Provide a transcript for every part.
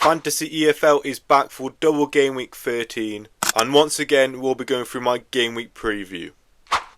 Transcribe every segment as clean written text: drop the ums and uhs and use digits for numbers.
Fantasy EFL is back for double game week 13, and once again we'll be going through my game week preview.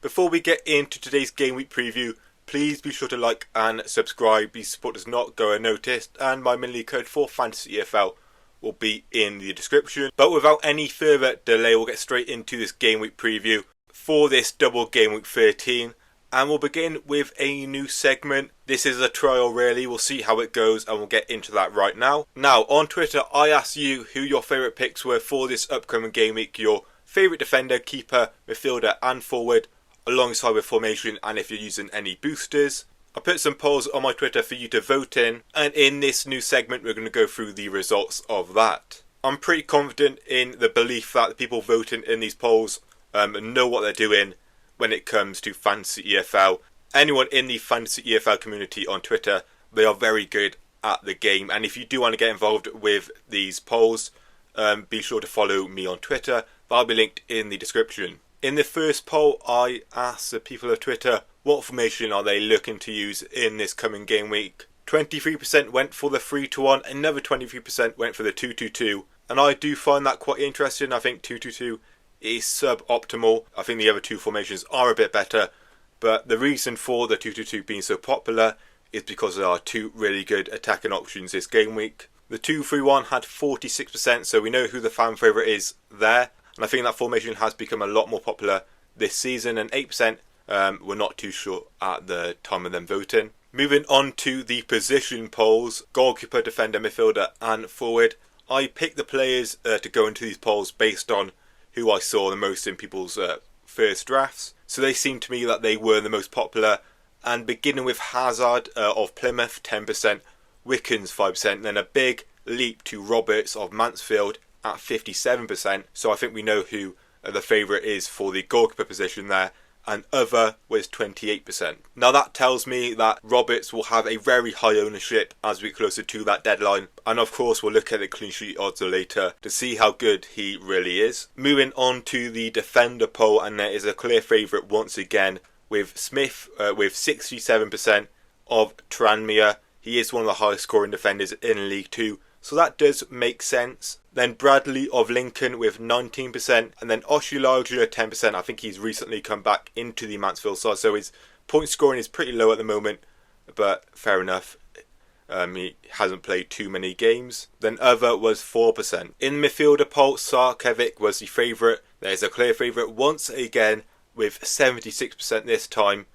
Before we get into today's game week preview, please be sure to like and subscribe. These support does not go unnoticed, and my mini code for Fantasy EFL will be in the description. But without any further delay, we'll get straight into this game week preview for this double game week 13. And we'll begin with a new segment. This is a trial really, we'll see how it goes and we'll get into that right now. Now on Twitter I asked you who your favourite picks were for this upcoming game week. Your favourite defender, keeper, midfielder and forward alongside with formation, and if you're using any boosters. I put some polls on my Twitter for you to vote in, and in this new segment we're going to go through the results of that. I'm pretty confident in the belief that the people voting in these polls know what they're doing when it comes to Fantasy EFL. Anyone in the Fantasy EFL community on Twitter, they are very good at the game, and if you do want to get involved with these polls, be sure to follow me on Twitter. That'll be linked in the description. In the first poll I asked the people of Twitter what formation are they looking to use in this coming game week. 23% went for the 3-1, another 23% went for the 2-2-2, and I do find that quite interesting. I think 2-2-2 is suboptimal. I think the other two formations are a bit better, but the reason for the 2-2-2 being so popular is because there are two really good attacking options this game week. The 2-3-1 had 46%, so we know who the fan favourite is there, and I think that formation has become a lot more popular this season, and 8% were not too sure at the time of them voting. Moving on to the position polls, goalkeeper, defender, midfielder and forward. I picked the players to go into these polls based on who I saw the most in people's first drafts. So they seemed to me that they were the most popular. And beginning with Hazard of Plymouth, 10%, Wickens 5%, then a big leap to Roberts of Mansfield at 57%. So I think we know who the favourite is for the goalkeeper position there. And other was 28%. Now that tells me that Roberts will have a very high ownership as we get closer to that deadline, and of course we'll look at the clean sheet odds later to see how good he really is. Moving on to the defender poll, and there is a clear favourite once again with Smith with 67% of Tranmere. He is one of the highest scoring defenders in League 2, so that does make sense. Then Bradley of Lincoln with 19%, and then Oshilaja 10%. I think he's recently come back into the Mansfield side, so his point scoring is pretty low at the moment, but fair enough. He hasn't played too many games. Then other was 4%. In the midfielder poll, Sarkevic was the favourite. There's a clear favourite once again with 76% this time.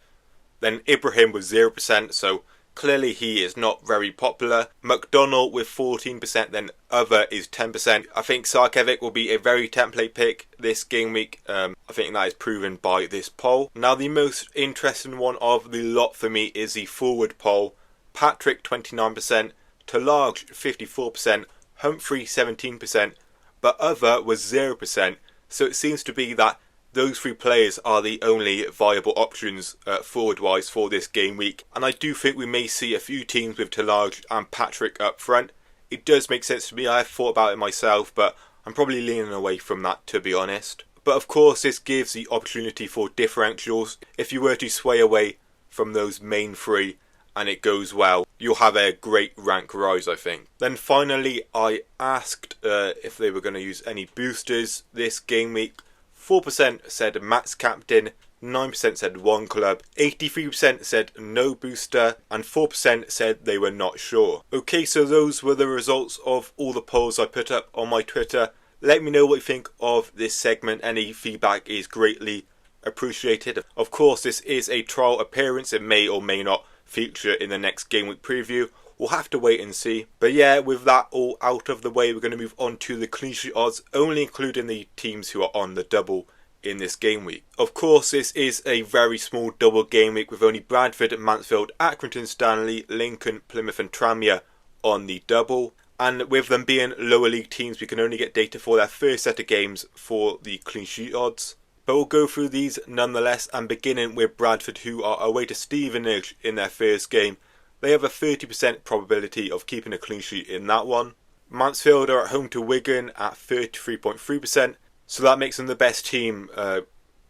Then Ibrahim was 0%, so clearly he is not very popular. McDonald with 14%, then other is 10%. I think Sarkevic will be a very template pick this game week. I think that is proven by this poll. Now the most interesting one of the lot for me is the forward poll. Patrick 29%, Talage 54%, Humphrey 17%, but other was 0%. So it seems to be that those three players are the only viable options forward-wise for this game week. And I do think we may see a few teams with Talage and Patrick up front. It does make sense to me. I've thought about it myself, but I'm probably leaning away from that, to be honest. But of course, this gives the opportunity for differentials. If you were to sway away from those main three and it goes well, you'll have a great rank rise, I think. Then finally, I asked if they were going to use any boosters this game week. 4% said Matt's captain, 9% said one club, 83% said no booster, and 4% said they were not sure. Okay, so those were the results of all the polls I put up on my Twitter. Let me know what you think of this segment. Any feedback is greatly appreciated. Of course, this is a trial appearance. It may or may not feature in the next game week preview. We'll have to wait and see. But yeah, with that all out of the way, we're going to move on to the clean sheet odds, only including the teams who are on the double in this game week. Of course, this is a very small double game week with only Bradford, Mansfield, Accrington Stanley, Lincoln, Plymouth and Tranmere on the double. And with them being lower league teams, we can only get data for their first set of games for the clean sheet odds. But we'll go through these nonetheless, and beginning with Bradford, who are away to Stevenage in their first game. They have a 30% probability of keeping a clean sheet in that one. Mansfield are at home to Wigan at 33.3%, so that makes them the best team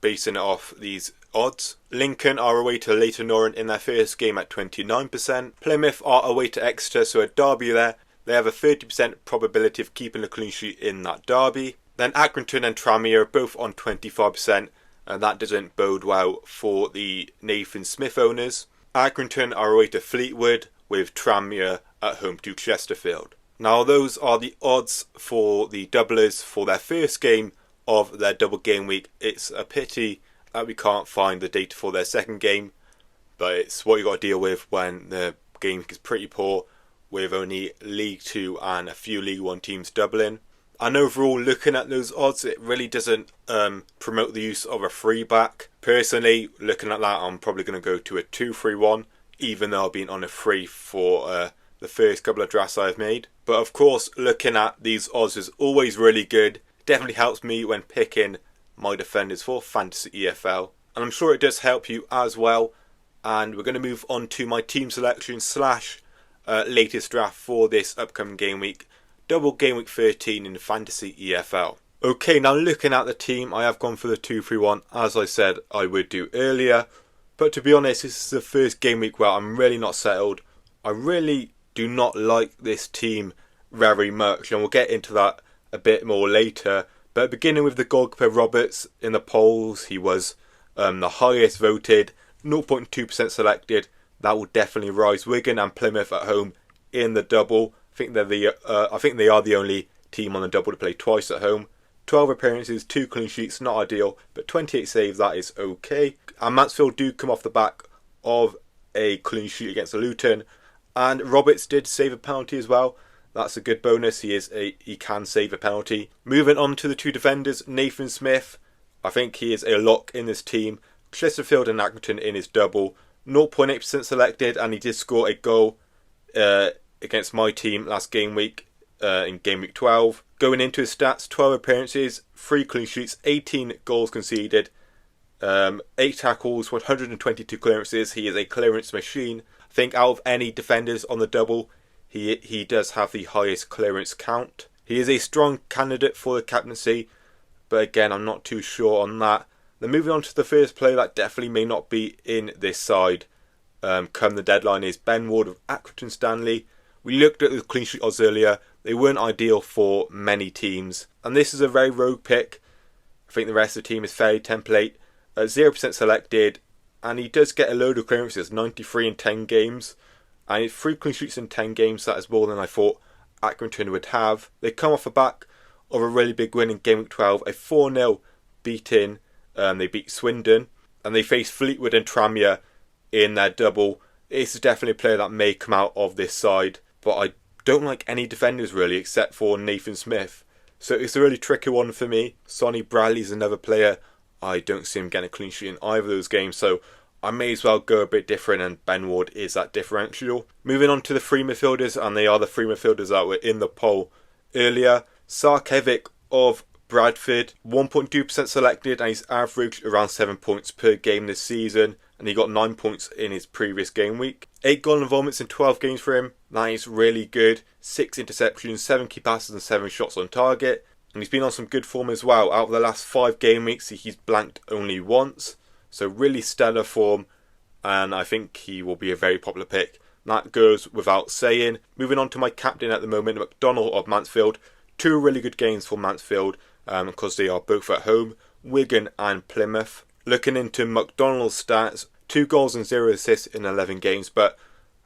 basing it off these odds. Lincoln are away to Leyton Orient in their first game at 29%. Plymouth are away to Exeter, so a derby there. They have a 30% probability of keeping a clean sheet in that derby. Then Accrington and Tranmere are both on 25%, and that doesn't bode well for the Nathan Smith owners. Accrington are away to Fleetwood, with Tranmere at home to Chesterfield. Now those are the odds for the doublers for their first game of their double game week. It's a pity that we can't find the data for their second game, but it's what you got to deal with when the game is pretty poor, with only League 2 and a few League 1 teams doubling. And overall, looking at those odds, it really doesn't promote the use of a free back. Personally, looking at that, I'm probably going to go to a 2-3-1, even though I've been on a free for the first couple of drafts I've made. But of course, looking at these odds is always really good. Definitely helps me when picking my defenders for Fantasy EFL. And I'm sure it does help you as well. And we're going to move on to my team selection / latest draft for this upcoming game week. Double game week 13 in Fantasy EFL. Okay, now looking at the team, I have gone for the 2-3-1 as I said I would do earlier. But to be honest, this is the first game week where I'm really not settled. I really do not like this team very much, and we'll get into that a bit more later. But beginning with the goalkeeper Roberts in the polls, he was the highest voted, 0.2% selected. That will definitely rise. Wigan and Plymouth at home in the double. I think they are the only team on the double to play twice at home. 12 appearances, 2 clean sheets, not ideal, but 28 saves, that is okay. And Mansfield do come off the back of a clean sheet against Luton, and Roberts did save a penalty as well. That's a good bonus. He can save a penalty. Moving on to the two defenders, Nathan Smith. I think he is a lock in this team. Chesterfield and Accrington in his double, 0.8% selected, and he did score a goal against my team last game week in game week 12. Going into his stats, 12 appearances, 3 clean sheets, 18 goals conceded, 8 tackles, 122 clearances. He is a clearance machine. I think out of any defenders on the double, he does have the highest clearance count. He is a strong candidate for the captaincy, but again, I'm not too sure on that. Then moving on to the first player that definitely may not be in this side come the deadline is Ben Ward of Accrington Stanley. We looked at the clean sheet odds earlier. They weren't ideal for many teams, and this is a very rogue pick. I think the rest of the team is fairly template. 0% selected, and he does get a load of clearances, 93 in 10 games, and it's 3 clean sheets in 10 games. That is more than I thought Accrington would have. They come off the back of a really big win in game week 12, a 4-0 beat-in. They beat Swindon, and they face Fleetwood and Tranmere in their double. It's definitely a player that may come out of this side, but I don't like any defenders really except for Nathan Smith. So it's a really tricky one for me. Sonny Bradley's another player. I don't see him getting a clean sheet in either of those games, so I may as well go a bit different, and Ben Ward is that differential. Moving on to the three midfielders, and they are the three midfielders that were in the poll earlier. Sarkevic of Bradford, 1.2% selected, and he's averaged around 7 points per game this season, and he got 9 points in his previous game week. 8 goal involvements in 12 games for him. That is really good. 6 interceptions, 7 key passes and 7 shots on target. And he's been on some good form as well. Out of the last 5 game weeks, he's blanked only once. So really stellar form, and I think he will be a very popular pick. That goes without saying. Moving on to my captain at the moment, McDonald of Mansfield. 2 really good games for Mansfield, because they are both at home, Wigan and Plymouth. Looking into McDonald's stats, 2 goals and 0 assists in 11 games, but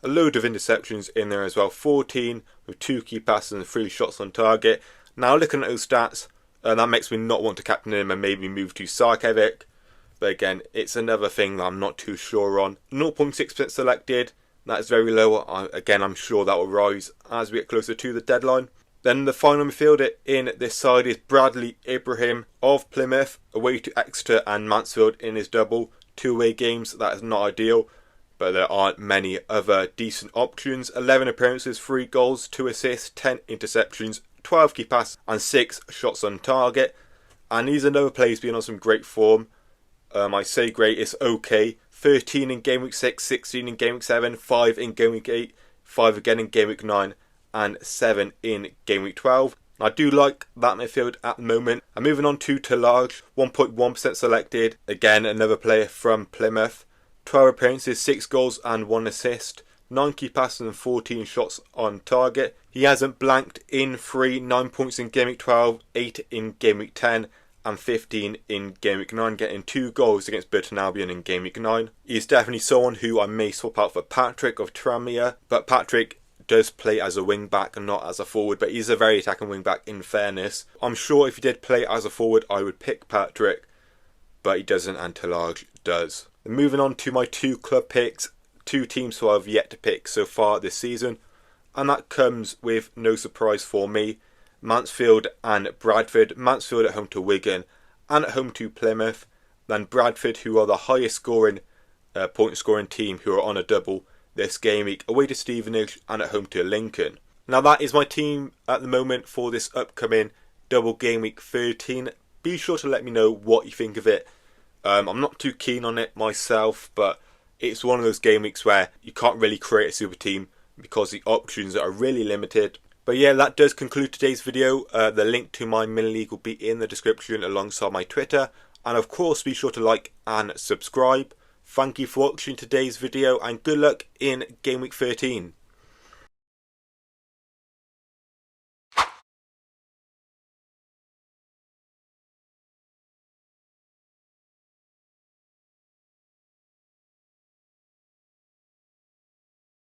a load of interceptions in there as well. 14 with 2 key passes and 3 shots on target. Now looking at those stats, that makes me not want to captain him and maybe move to Sarkevic. But again, it's another thing that I'm not too sure on. 0.6% selected, that is very low. Again, I'm sure that will rise as we get closer to the deadline. Then the final midfielder in this side is Bradley Ibrahim of Plymouth, away to Exeter and Mansfield in his double. 2 away games, that is not ideal, but there aren't many other decent options. 11 appearances, 3 goals, 2 assists, 10 interceptions, 12 key passes and 6 shots on target. And he's another player who's been on some great form. I say great, it's okay. 13 in game week 6, 16 in game week 7, 5 in game week 8, 5 again in game week 9, and 7 in game week 12. I do like that midfield at the moment. And moving on to Talage, 1.1% selected. Again, another player from Plymouth. 12 appearances, 6 goals and 1 assist. 9 key passes and 14 shots on target. He hasn't blanked in 3, 9 points in Game Week 12, 8 in Game Week 10, and 15 in Game Week 9, getting 2 goals against Burton Albion in Game Week 9. He's definitely someone who I may swap out for Patrick of Tranmere, but Patrick does play as a wing back and not as a forward, but he's a very attacking wing back in fairness. I'm sure if he did play as a forward I would pick Patrick, but he doesn't and Talage does. And moving on to my 2 club picks, 2 teams who I've yet to pick so far this season, and that comes with no surprise for me. Mansfield and Bradford. Mansfield at home to Wigan and at home to Plymouth. Then Bradford, who are the highest scoring point scoring team, who are on a double this game week, away to Stevenage and at home to Lincoln. Now that is my team at the moment for this upcoming double game week 13. Be sure to let me know what you think of it. I'm not too keen on it myself, but it's one of those game weeks where you can't really create a super team because the options are really limited. But yeah, that does conclude today's video. The link to my mini league will be in the description alongside my Twitter. And of course, be sure to like and subscribe. Thank you for watching today's video and good luck in Game Week 13.